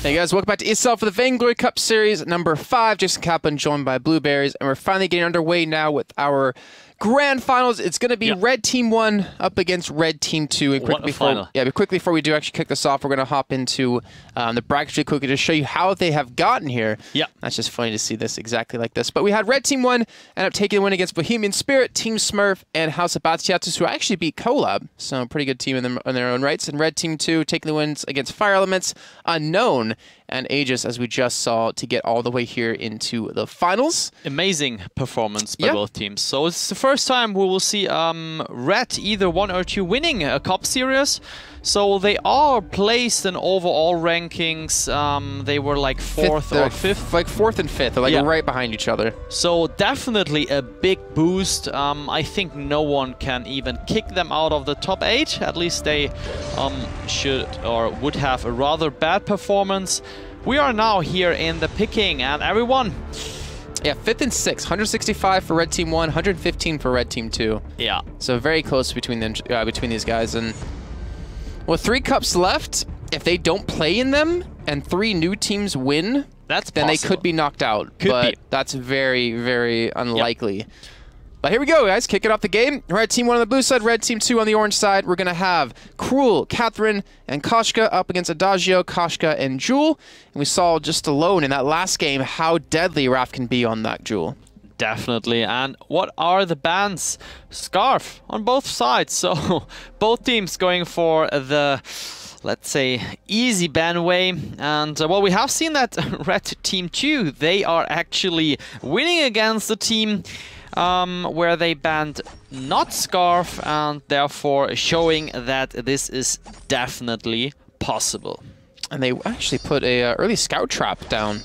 Hey guys, welcome back to ESL for the Vainglory Cup Series number 5. Jason Kaplan joined by Blueberries, and we're finally getting underway now with our grand finals. It's going to be Red Team 1 up against Red Team 2. And quickly before we do actually kick this off, we're going to hop into the brackets really quickly to show you how they have gotten here. Yeah, that's just funny to see this exactly like this. But we had Red Team 1 end up taking the win against Bohemian Spirit, Team Smurf, and House of Batsiatus, who actually beat Collab. So pretty good team in their own rights. And Red Team 2 taking the wins against Fire Elements, Unknown, and Aegis, as we just saw, to get all the way here into the finals. Amazing performance by both teams. So it's the first time we will see Red, either 1 or 2, winning a Cup Series. So they are placed in overall rankings. They were like 4th or 5th. Like 4th and 5th. They're like right behind each other. So definitely a big boost. I think no one can even kick them out of the top 8. At least they should or would have a rather bad performance. We are now here in the picking, and everyone... Yeah, 5th and 6th. 165 for Red Team 1, 115 for Red Team 2. Yeah. So very close between them, between these guys. And with 3 cups left, if they don't play in them and 3 new teams win, then they could be knocked out. That's very, very unlikely. Yep. But here we go, guys. Kicking off the game. Red Team 1 on the blue side, Red Team 2 on the orange side. We're going to have Cruel, Catherine, and Koshka up against Adagio, Koshka, and Jewel. And we saw just alone in that last game how deadly Raf can be on that Jewel. Definitely. And what are the bans? Scarf on both sides. So both teams going for the, let's say, easy ban way. And well, we have seen that Red Team 2, they are actually winning against the team where they banned not Scarf, and therefore showing that this is definitely possible. And they actually put a early scout trap down.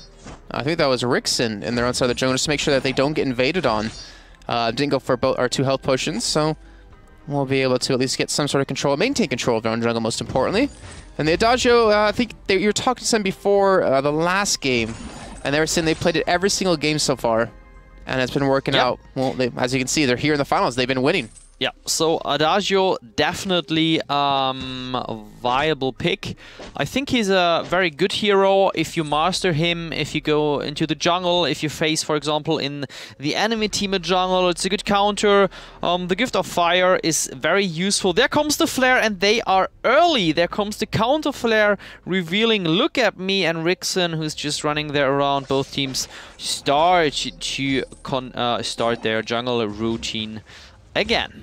I think that was Rickson in their own side of the jungle, just to make sure that they don't get invaded on. Didn't go for both our 2 health potions, so we'll be able to at least get some sort of control, maintain control of their own jungle, most importantly. And the Adagio, I think you were talking to them before the last game, and they were saying they played it every single game so far. And it's been working out. Well, as you can see, they're here in the finals. They've been winning. Yeah, so Adagio, definitely a viable pick. I think he's a very good hero if you master him, if you go into the jungle, if you face, for example, in the enemy team a jungle, it's a good counter. The Gift of Fire is very useful. There comes the Flare, and they are early. There comes the counter Flare, revealing, look at me, and Rickson, who's just running there around. Both teams start to start their jungle routine again.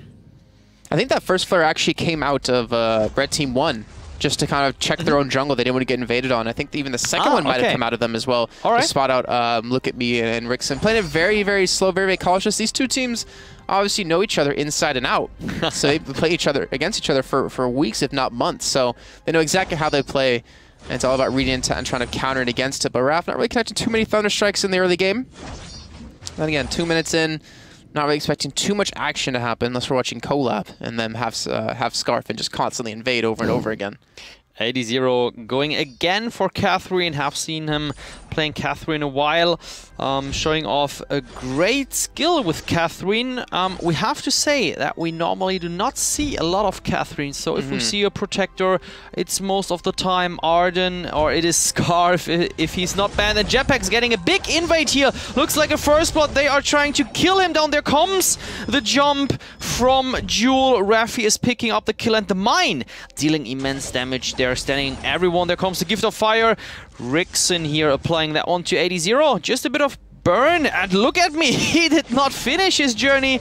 I think that first flare actually came out of Red Team 1, just to kind of check their own jungle. They didn't want to get invaded on. I think even the second one might have come out of them as well. To spot out Look at Me and Rickson. Playing it very, very slow, very, very cautious. These 2 teams obviously know each other inside and out. So they play against each other for weeks, if not months. So they know exactly how they play. And it's all about reading intent and trying to counter it against it. But Raf not really connecting too many Thunder Strikes in the early game. Then again, 2 minutes in. Not really expecting too much action to happen unless we're watching Collab and then have Scarf and just constantly invade over and over again. 80-0 going again for Catherine. Have seen him playing Catherine a while, showing off a great skill with Catherine. We have to say that we normally do not see a lot of Catherine, so if we see a Protector, it's most of the time Arden, or it is Scarf if he's not banned. And Jetpack's getting a big invade here. Looks like a first blood. They are trying to kill him down. There comes the jump from Jewel. Raffi is picking up the kill, and the mine dealing immense damage. They're standing everyone. There comes the Gift of Fire. Rickson here applying that one to 80-0. Just a bit of burn, and look at me. He did not finish his journey,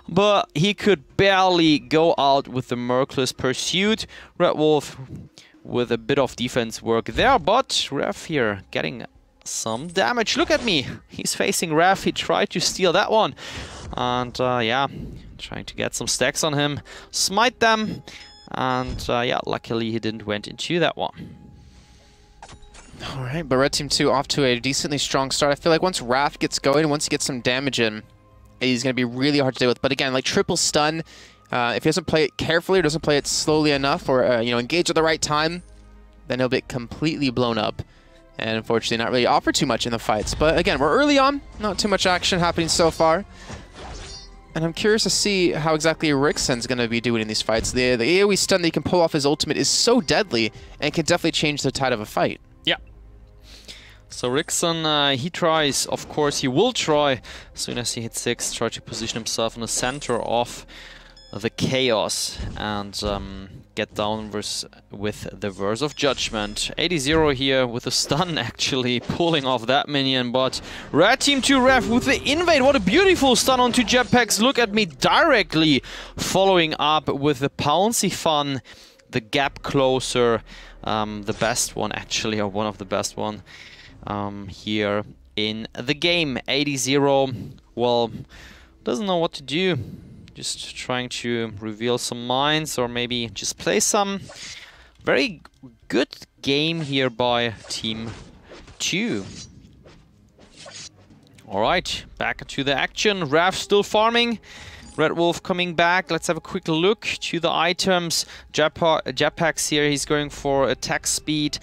but he could barely go out with the Merciless Pursuit. Red Wolf with a bit of defense work there, but Raf here getting some damage. Look at me. He's facing Raf. He tried to steal that one. And yeah, trying to get some stacks on him. Smite them. And yeah, luckily he didn't went into that one. All right, but Red Team 2 off to a decently strong start. I feel like once Raf gets going, once he gets some damage in, he's going to be really hard to deal with. But again, like triple stun, if he doesn't play it carefully or doesn't play it slowly enough or you know, engage at the right time, then he'll get completely blown up. And unfortunately, not really offer too much in the fights. But again, we're early on, not too much action happening so far. And I'm curious to see how exactly Rickson's going to be doing in these fights. The AoE stun that he can pull off his ultimate is so deadly and can definitely change the tide of a fight. Yeah, So Rickson, he tries, of course, he will try, as soon as he hits 6, try to position himself in the center of the chaos and get down with the Verse of Judgment. 80-0 here with a stun, actually, pulling off that minion, but Red Team 2 Ref with the invade. What a beautiful stun onto Jetpacks. Look at me directly following up with the Pouncy Fun, the gap closer, the best one, actually, or one of the best one. Here in the game. 80-0, well, doesn't know what to do. Just trying to reveal some mines or maybe just play some very good game here by Team 2. Alright, back to the action. Raf still farming. Red Wolf coming back. Let's have a quick look to the items. Jetpacks here, he's going for attack speed,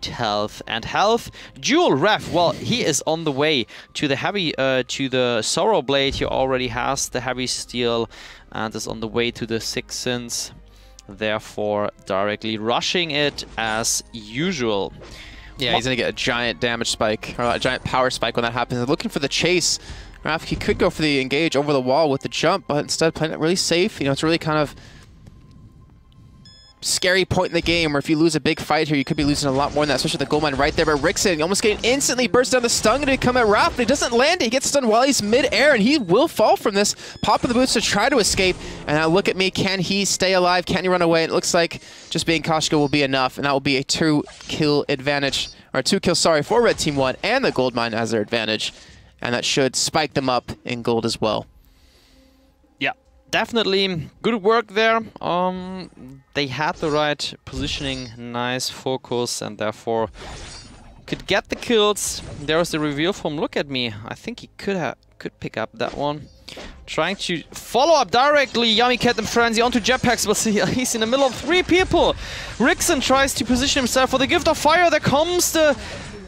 health, and health. Dual Ref, well, he is on the way to the heavy, to the Sorrow Blade. He already has the heavy steel and is on the way to the Sixens. Therefore, directly rushing it as usual. Yeah, he's gonna get a giant damage spike, or a giant power spike when that happens. They're looking for the chase. Raf, he could go for the engage over the wall with the jump, but instead playing it really safe. You know, it's really kind of scary point in the game where if you lose a big fight here, you could be losing a lot more than that, especially the gold mine right there. But Rickson almost getting instantly burst down the stun to come at Raf, but he doesn't land it. He gets stunned while he's mid-air, and he will fall from this. Popping the boots to try to escape. And now look at me, can he stay alive? Can he run away? And it looks like just being Koshka will be enough, and that will be a 2-kill advantage, or 2 kills, sorry, for Red Team 1 and the gold mine as their advantage. And that should spike them up in gold as well. Yeah, definitely good work there. They had the right positioning, nice focus, and therefore could get the kills. There's the reveal from Look at Me. I think he could pick up that one. Trying to follow up directly, Yummy Cat and Frenzy onto Jetpacks, but he's in the middle of 3 people. Rickson tries to position himself for the Gift of Fire. There comes the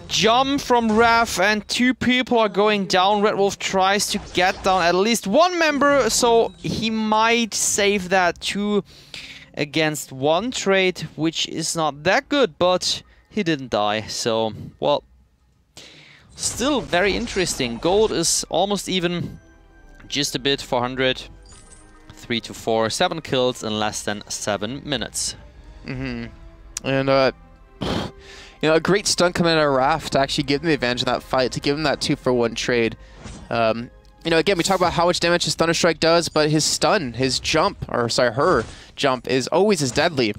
jump from Raf, and 2 people are going down. Red Wolf tries to get down at least 1 member, so he might save that 2 against 1 trade, which is not that good, but he didn't die. So, well, still very interesting. Gold is almost even, just a bit, 400. 3 to 4, 7 kills in less than 7 minutes. And you know, a great stun coming out of Raf to actually give them the advantage in that fight, to give him that 2-for-1 trade. You know, again, we talk about how much damage his Thunderstrike does, but his stun, his jump, or sorry, her jump is always as deadly.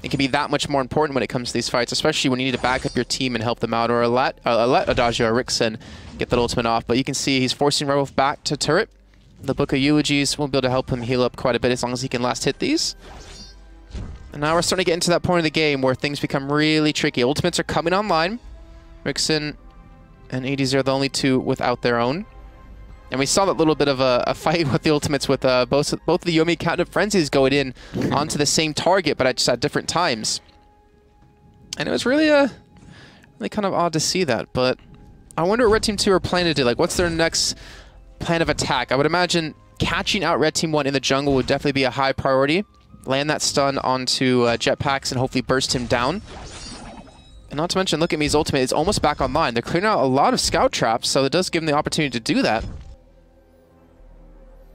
It can be that much more important when it comes to these fights, especially when you need to back up your team and help them out, or let Adagio or Rickson get that ultimate off. But you can see he's forcing Red Wolf back to turret. The Book of Eulogies will be able to help him heal up quite a bit as long as he can last hit these. And now we're starting to get into that point of the game where things become really tricky. Ultimates are coming online. Rickson and 80s are the only 2 without their own. And we saw that little bit of a fight with the ultimates with both of the Yomi Cat and Frenzies going in onto the same target, but just at different times. And it was really kind of odd to see that. But I wonder what Red Team 2 are planning to do. Like, what's their next plan of attack? I would imagine catching out Red Team 1 in the jungle would definitely be a high priority. Land that stun onto Jetpacks and hopefully burst him down. And not to mention, Look at Me's ultimate is almost back online. They're clearing out a lot of scout traps, so it does give them the opportunity to do that.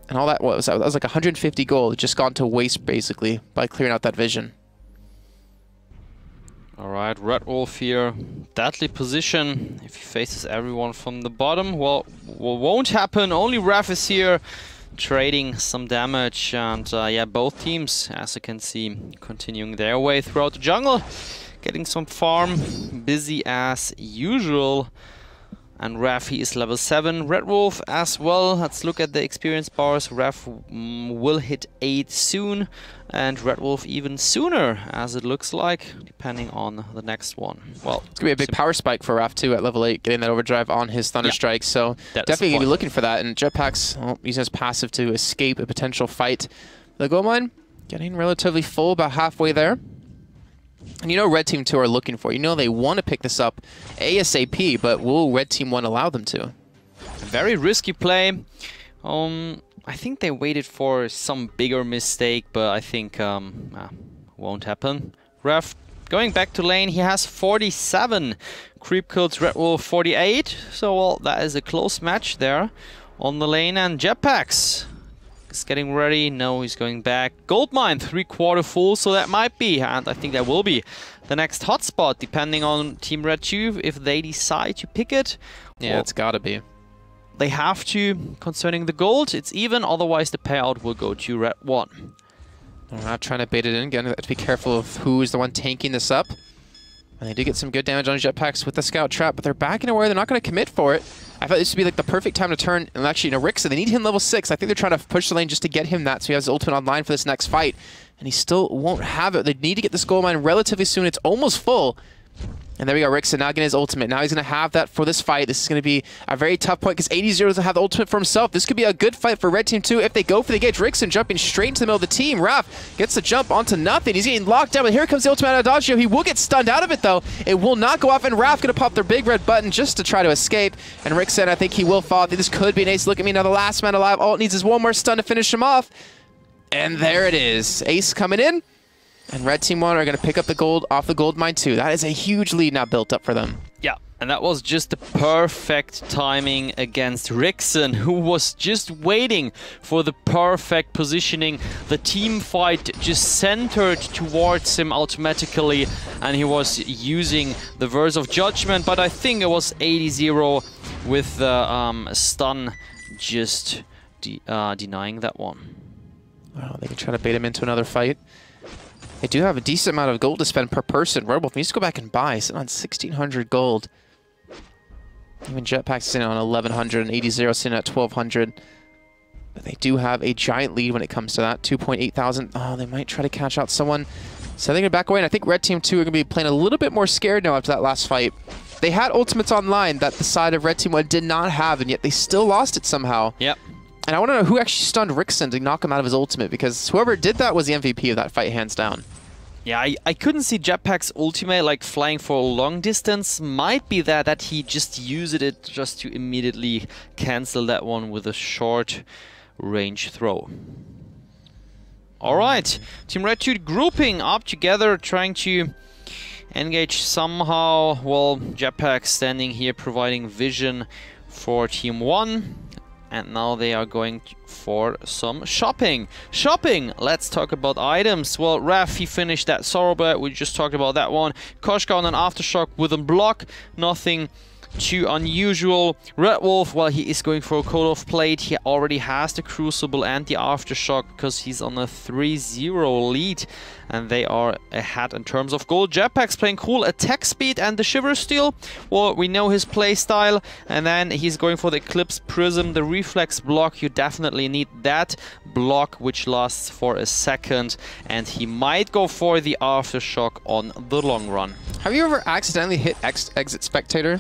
And all that, what was that? That was like 150 gold just gone to waste, basically, by clearing out that vision. Alright, Red Wolf here. Deadly position. If he faces everyone from the bottom, well, won't happen. Only Raf is here, trading some damage, and yeah, both teams, as you can see, continuing their way throughout the jungle, getting some farm, busy as usual. And Raf, he is level 7. Red Wolf as well. Let's look at the experience bars. Raf will hit 8 soon, and Red Wolf even sooner, as it looks like, depending on the next one. Well, it's gonna be a big power spike for Raf too at level 8, getting that overdrive on his Thunderstrike. Yeah, so definitely gonna be looking for that. And Jetpacks, well, using his passive to escape a potential fight. The gold mine getting relatively full, about halfway there. And you know Red Team 2 are looking for. You know they want to pick this up ASAP, but will Red Team 1 allow them to? Very risky play. I think they waited for some bigger mistake, but I think won't happen. Ref Going back to lane, he has 47 creep kills, Red Wolf 48. So, well, that is a close match there on the lane. And Jetpacks is getting ready. No, he's going back. Goldmine, 3/4 full, so that might be, and I think that will be, the next hotspot, depending on Team Red 2, if they decide to pick it. Yeah, well, it's gotta be. They have to, concerning the gold, it's even, otherwise the payout will go to Red 1. We're not trying to bait it in. Again, have to be careful of who is the one tanking this up. And they do get some good damage on Jetpacks with the scout trap, but they're backing away. They're not going to commit for it. I thought this would be like the perfect time to turn. And actually, you know, Rickson, they need him level 6. I think they're trying to push the lane just to get him that, so he has his ultimate online for this next fight. And he still won't have it. They need to get this gold mine relatively soon. It's almost full. And there we go, Rickson now getting his ultimate. Now he's going to have that for this fight. This is going to be a very tough point because 80-0 doesn't have the ultimate for himself. This could be a good fight for Red Team 2 if they go for the engage. Rickson jumping straight into the middle of the team. Raph gets the jump onto nothing. He's getting locked down, but here comes the ultimate Adagio. He will get stunned out of it, though. It will not go off, and Raph going to pop their big red button just to try to escape. And Rickson, I think he will fall. I think this could be an ace. Look at me now, the last man alive. All it needs is one more stun to finish him off. And there it is. Ace coming in. And Red Team 1 are going to pick up the gold off the gold mine too. That is a huge lead now built up for them. Yeah, and that was just the perfect timing against Rickson, who was just waiting for the perfect positioning. The team fight just centered towards him automatically, and he was using the Verse of Judgment, but I think it was 80-0 with the stun just denying that one. Well, they can try to bait him into another fight. They do have a decent amount of gold to spend per person. Red Wolf needs to go back and buy, sitting on 1,600 gold. Even Jetpack's sitting on 1,100 and 80-0 sitting at 1,200. But they do have a giant lead when it comes to that, 2.8 thousand. Oh, they might try to catch out someone. So they're going to back away, and I think Red Team 2 are going to be playing a little bit more scared now after that last fight. They had ultimates online that the side of Red Team 1 did not have, and yet they still lost it somehow. Yep. And I want to know who actually stunned Rickson to knock him out of his ultimate, because whoever did that was the MVP of that fight, hands down. Yeah, I couldn't see Jetpack's ultimate like flying for a long distance. Might be that he just used it just to immediately cancel that one with a short range throw. Alright, Team Red 2 grouping up together, trying to engage somehow. Well, Jetpack standing here providing vision for Team 1. And now they are going for some shopping. Let's talk about items. Well, Raph, he finished that Sorrowbird. We just talked about that one. Koshka on an Aftershock with a block. Nothing too unusual. Red Wolf, well, he is going for a Code of Plate. He already has the Crucible and the Aftershock because he's on a 3-0 lead. And they are ahead in terms of gold. Jetpack's playing cool. Attack speed and the Shiver Steel. Well, we know his play style. And then he's going for the Eclipse Prism, the Reflex block. You definitely need that block, which lasts for a second. And he might go for the Aftershock on the long run. Have you ever accidentally hit Exit Spectator?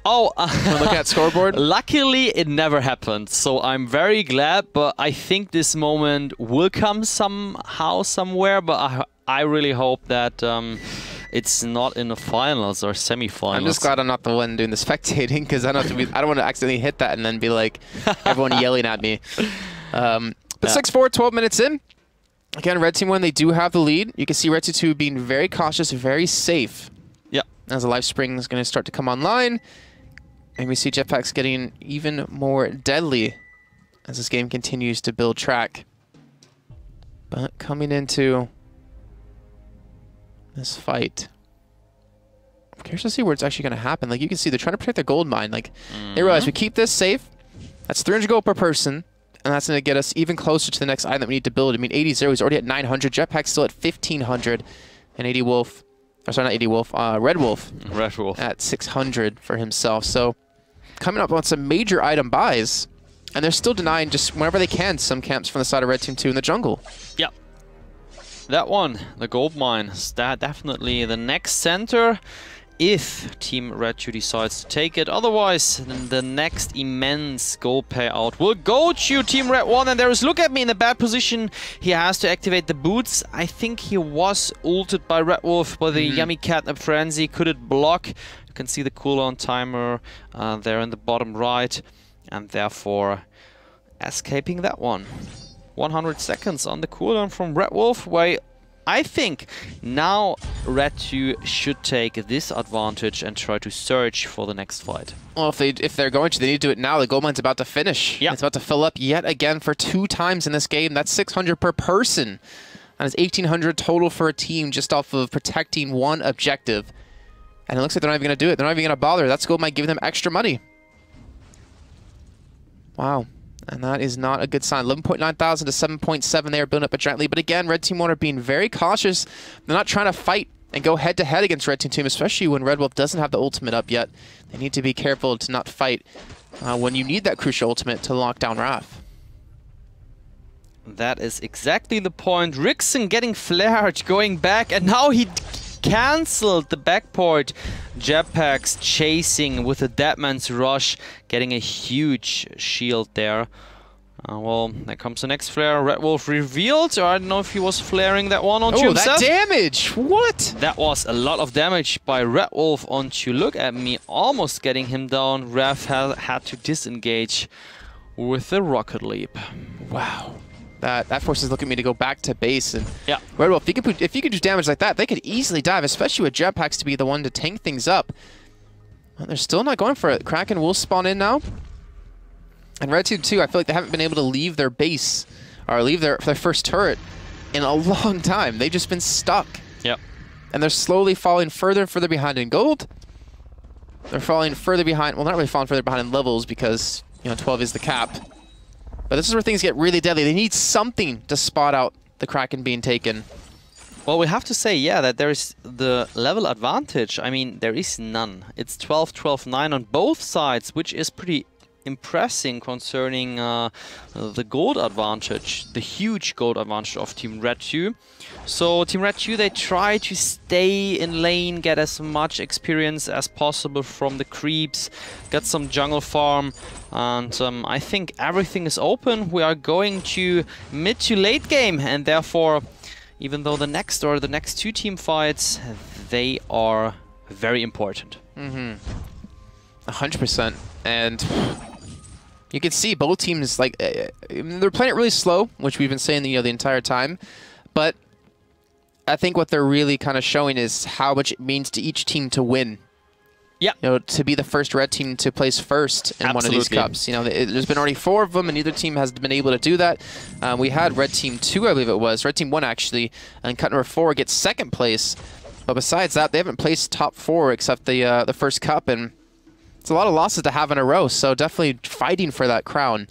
Oh, look at scoreboard. Luckily, it never happened, so I'm very glad. But I think this moment will come somehow, somewhere. But I really hope that it's not in the finals or semi-finals. I'm just glad I'm not the one doing the spectating, because I don't want to accidentally hit that and then be like everyone yelling at me. But 6-4, 12 minutes in. Again, Red Team 1, they do have the lead. You can see Red Team 2 being very cautious, very safe. Yeah. As the Life Spring is going to start to come online. And we see Jetpacks getting even more deadly as this game continues to build track. But coming into this fight, I'm curious to see where it's actually going to happen. Like, you can see they're trying to protect their gold mine. Like, they realize we keep this safe. That's 300 gold per person. And that's going to get us even closer to the next item that we need to build. I mean, 80-0 is already at 900. Jetpack's still at 1,500. And 80 Wolf, or sorry, not 80 Wolf, Red Wolf. Red Wolf. At 600 for himself. So, coming up on some major item buys, and they're still denying just whenever they can some camps from the side of Red Team 2 in the jungle. Yep. That one, the gold mine, is definitely the next center if Team Red 2 decides to take it. Otherwise, the next immense gold payout will go to Team Red 1. And there is Look at Me in a bad position. He has to activate the boots. I think he was ulted by Red Wolf, but the Yummy Catnip Frenzy couldn't block. You can see the cooldown timer there in the bottom right, and therefore escaping that one. 100 seconds on the cooldown from Red Wolf. Wait, I think now Red 2 should take this advantage and try to search for the next fight. Well, if they're going to, they need to do it now. The gold mine's about to finish. Yeah. It's about to fill up yet again for 2 times in this game. That's 600 per person. That is 1,800 total for a team just off of protecting one objective. And it looks like they're not even going to do it. They're not even going to bother. That's gold mine giving them extra money. Wow. And that is not a good sign. 11.9 thousand to 7.7 there, building up a giant lead. But again, Red Team 1 are being very cautious. They're not trying to fight and go head-to-head against Red Team 2, especially when Red Wolf doesn't have the ultimate up yet. They need to be careful to not fight when you need that crucial ultimate to lock down Raph. That is exactly the point. Rixon getting flared, going back, and now he cancelled the backport. Jetpacks chasing with the Deadman's Rush, getting a huge shield there. Well, there comes the next flare. Red Wolf revealed, or I don't know if he was flaring that one onto himself. Oh, that damage! What? That was a lot of damage by Red Wolf onto Look At Me, almost getting him down. Raph had to disengage with the Rocket Leap. Wow. That forces Look At Me to go back to base. And yeah. Red Wolf, if you could do damage like that, they could easily dive, especially with Jetpacks to be the one to tank things up. Well, they're still not going for it. Kraken will spawn in now. And Red Team 2, I feel like they haven't been able to leave their base, or leave their first turret in a long time. They've just been stuck. Yep. And they're slowly falling further and further behind in gold. They're falling further behind, well, not really falling further behind in levels because, you know, 12 is the cap. But this is where things get really deadly. They need something to spot out the Kraken being taken. Well, we have to say, yeah, that there is the level advantage. I mean, there is none. It's 12, 12, 9 on both sides, which is pretty impressive concerning the gold advantage, the huge gold advantage of Team Red 2. So Team Red 2, they try to stay in lane, get as much experience as possible from the creeps, get some jungle farm, and I think everything is open. We are going to mid to late game, and therefore, even though the next 2 team fights, they are very important. 100%. And you can see both teams, like, they're playing it really slow, which we've been saying, you know, the entire time. But I think what they're really kind of showing is how much it means to each team to win. Yeah. You know, to be the first red team to place first in one of these cups. You know, there's been already 4 of them, and neither team has been able to do that. We had Red Team 2, I believe it was. Red Team 1, actually, and cut number 4 gets 2nd place. But besides that, they haven't placed top 4 except the first cup, and it's a lot of losses to have in a row, so definitely fighting for that crown.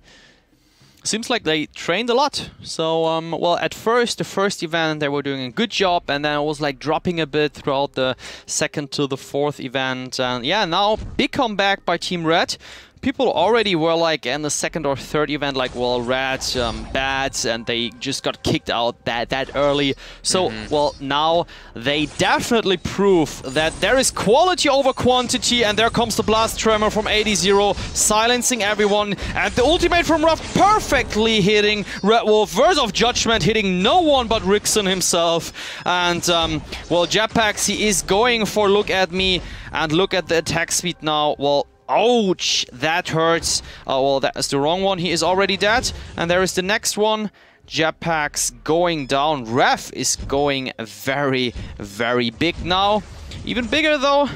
Seems like they trained a lot. So, well, at first, the first event, they were doing a good job, and then it was like dropping a bit throughout the 2nd to the 4th event. And yeah, now big comeback by Team Red. People already were like in the 2nd or 3rd event, like, well, Red, bad, and they just got kicked out that early. So, well, now they definitely prove that there is quality over quantity, and there comes the Blast Tremor from 80-0, silencing everyone, and the ultimate from Ruff perfectly hitting Red Wolf. Words of Judgment hitting no one but Rixon himself. And, well, Jetpacks, he is going for Look At Me, and look at the attack speed now. Well, ouch, that hurts. Well, that is the wrong one. He is already dead. And there is the next one. Jetpacks going down. Ref is going very, very big now. Even bigger though.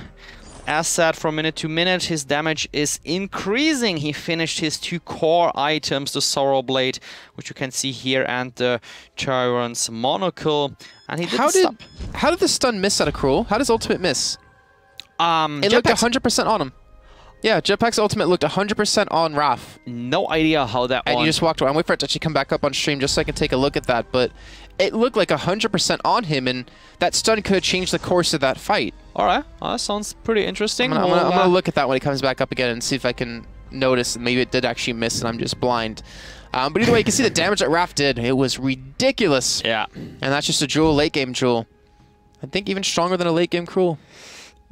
As said, from minute to minute, his damage is increasing. He finished his 2 core items, the Sorrow Blade, which you can see here, and the Tyrant's Monocle. And he didn't stop. How did the stun miss out of Cruel? How does ultimate miss? It looked 100% on him. Yeah, Jetpack's ultimate looked 100% on Raph. No idea how that And you just walked away. I'm waiting for it to actually come back up on stream just so I can take a look at that. But it looked like 100% on him, and that stun could have changed the course of that fight. All right, well, that sounds pretty interesting. I'm gonna look at that when it comes back up again and see if I can notice. Maybe it did actually miss and I'm just blind. But either way, you can see the damage that Raph did. It was ridiculous. Yeah. And that's just a jewel, late game jewel. I think even stronger than a late game Cruel.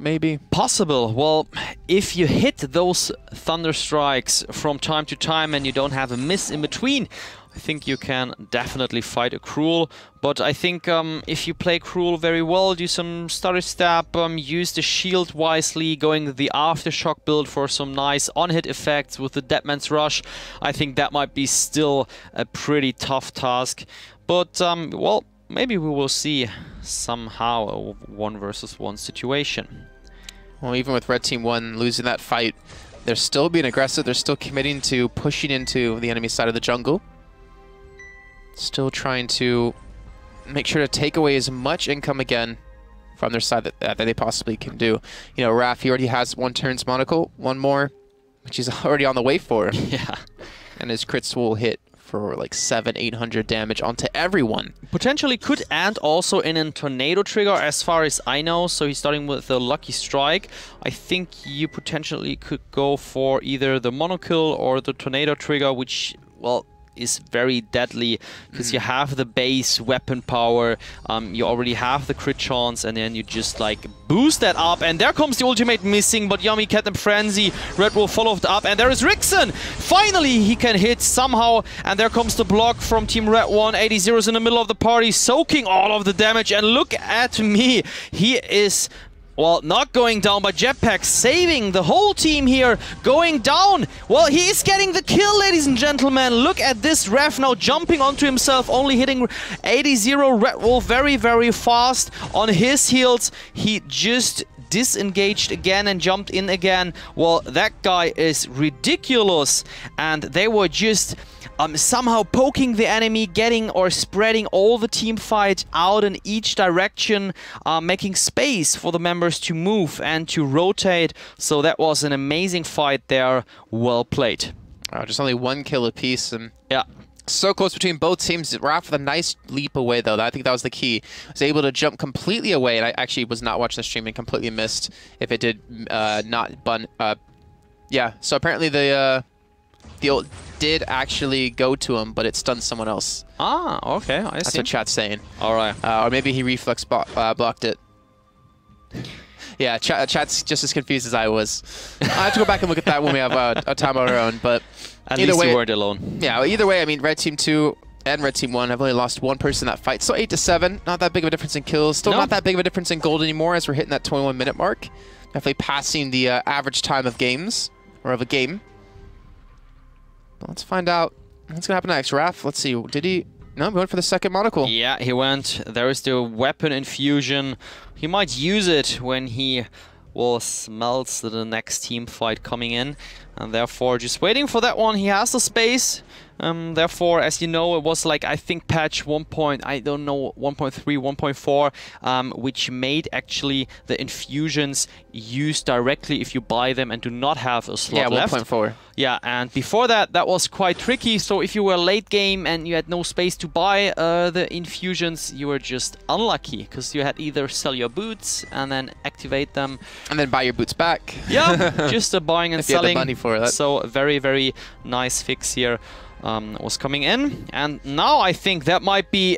Maybe. Possible. Well, if you hit those Thunder Strikes from time to time and you don't have a miss in between, I think you can definitely fight a Cruel. But I think if you play Cruel very well, do some Stutter Stab, use the shield wisely, going the Aftershock build for some nice on-hit effects with the Deadman's Rush, I think that might be still a pretty tough task. But, well, maybe we will see somehow a 1 versus 1 situation. Well, even with Red Team 1 losing that fight, they're still being aggressive. They're still committing to pushing into the enemy side of the jungle. Still trying to make sure to take away as much income again from their side that they possibly can do. You know, Raph, he already has 1 turn's monocle, 1 more, which he's already on the way for. Yeah. And his crits will hit for like 700-800 damage onto everyone. Potentially could end also in a tornado trigger, as far as I know. So he's starting with the Lucky Strike. I think you potentially could go for either the monokill or the tornado trigger, which, well, is very deadly because you have the base weapon power, you already have the crit chance, and then you just like boost that up, and there comes the ultimate missing, but Yummy Cat and Frenzy, Red Wolf followed up, and there is Rixen! Finally he can hit somehow, and there comes the block from Team Red 1. 80's in the middle of the party, soaking all of the damage, and look at me, he is... well, not going down, but Jetpack saving the whole team here, going down. Well, he is getting the kill, ladies and gentlemen. Look at this ref now jumping onto himself, only hitting 80 Red Wolf very, very fast on his heels. He just disengaged again and jumped in again. Well, that guy is ridiculous. And they were just... somehow poking the enemy, getting or spreading all the team fight out in each direction, making space for the members to move and to rotate. So that was an amazing fight there. Well played. Just only 1 kill apiece. And yeah. So close between both teams. Raph with a nice leap away, though. I think that was the key. Was able to jump completely away, and I actually was not watching the stream and completely missed if it did not bun. Yeah, so apparently the ult did actually go to him, but it stunned someone else. Ah, okay, I see. That's what chat's saying. All right. Or maybe he reflex blocked it. Yeah, chat's just as confused as I was. I have to go back and look at that when we have a time of our own, but At either least way, you weren't alone. Yeah, either way, I mean, Red Team 2 and Red Team 1 have only lost 1 person in that fight. So 8-7, not that big of a difference in kills. Still not that big of a difference in gold anymore as we're hitting that 21-minute mark. Definitely passing the average time of games, or of a game. Let's find out what's going to happen next. Raph, let's see. Did he... No, he went for the second monocle. Yeah, he went. There is the weapon infusion. He might use it when he smells the next team fight coming in. And therefore, just waiting for that one. He has the space. Therefore, as you know, it was like, I think, patch 1.3, 1.4, which made actually the infusions used directly if you buy them and do not have a slot left. 1.4. Yeah, and before that, that was quite tricky. So if you were late game and you had no space to buy the infusions, you were just unlucky because you had either sell your boots and then activate them. And then buy your boots back. Yeah, just buying and selling. You had the money for that. So very, very nice fix here. Was coming in, and now I think that might be...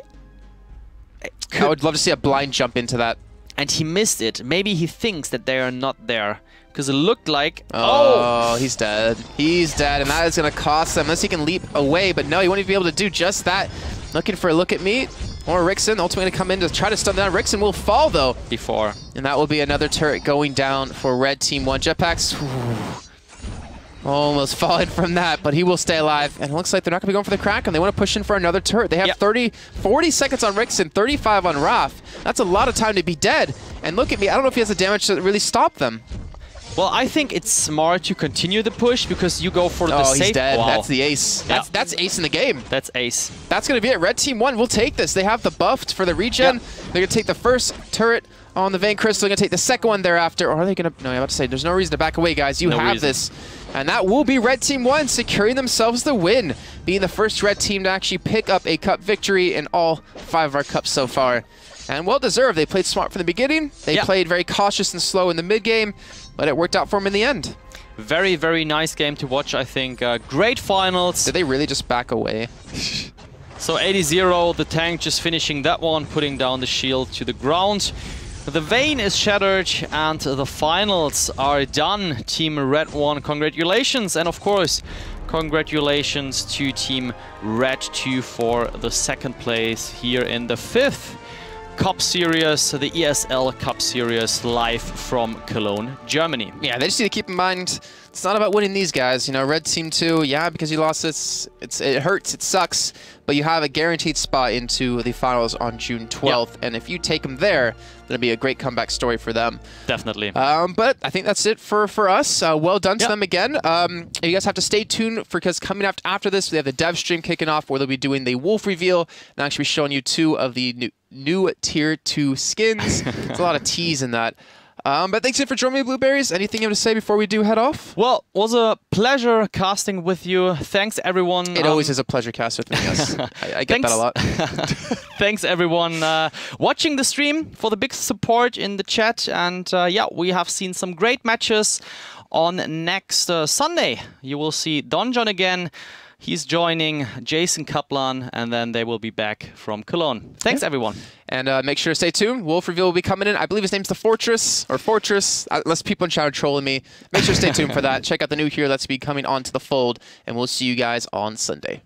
I would love to see a blind jump into that. And he missed it. Maybe he thinks that they are not there, because it looked like... Oh, he's dead. He's dead, and that is going to cost him, unless he can leap away, but no, he won't even be able to do just that. Looking for a look at me, or Rixen, ultimately going to come in to try to stun down. Rixen will fall, though. Before. And that will be another turret going down for Red Team 1. Jetpacks... almost falling from that, but he will stay alive. And it looks like they're not going to be going for the Kraken. They want to push in for another turret. They have 40 seconds on Rixen, 35 on Raph. That's a lot of time to be dead. And look at me. I don't know if he has the damage to really stop them. Well, I think it's smart to continue the push because you go for the safe... Oh, he's dead. Wow. That's the ace. Yeah. That's ace in the game. That's ace. That's going to be it. Red Team 1 will take this. They have the buff for the regen. Yep. They're going to take the first turret on the Vein Crystal. They're going to take the second one thereafter. Or are they going to... No, I'm about to say, there's no reason to back away, guys. You have this. And that will be Red Team 1 securing themselves the win, being the first red team to actually pick up a cup victory in all 5 of our cups so far. And well-deserved. They played smart from the beginning. They played very cautious and slow in the mid-game, but it worked out for them in the end. Very, very nice game to watch, I think. Great finals. Did they really just back away? So 80, the tank just finishing that one, putting down the shield to the ground. The Vein is shattered and the finals are done. Team Red 1, congratulations. And of course, congratulations to Team Red 2 for the second place here in the 5th Cup Series, the ESL Cup Series, live from Cologne, Germany. Yeah, they just need to keep in mind, it's not about winning these guys. You know, Red Team 2, yeah, because you lost this, it hurts, it sucks, but you have a guaranteed spot into the finals on June 12th, and if you take them there, that'll be a great comeback story for them. Definitely. But I think that's it for us. Well done to them again. You guys have to stay tuned because coming after this, we have the dev stream kicking off where they'll be doing the Wolf reveal and actually showing you 2 of the new Tier 2 skins. There's a lot of T's in that. But thanks again for joining me, Blueberries. Anything you have to say before we do head off? Well, it was a pleasure casting with you. Thanks, everyone. It always is a pleasure casting with me, yes. I get that a lot. Thanks, everyone, watching the stream, for the big support in the chat. And yeah, we have seen some great matches. On next Sunday, you will see Don John again. He's joining Jason Kaplan, and then they will be back from Cologne. Thanks, everyone. And make sure to stay tuned. Wolf reveal will be coming in. I believe his name's the Fortress, or Fortress. Unless people in chat are trolling me. Make sure to stay tuned for that. Check out the new hero that's be coming onto the fold, and we'll see you guys on Sunday.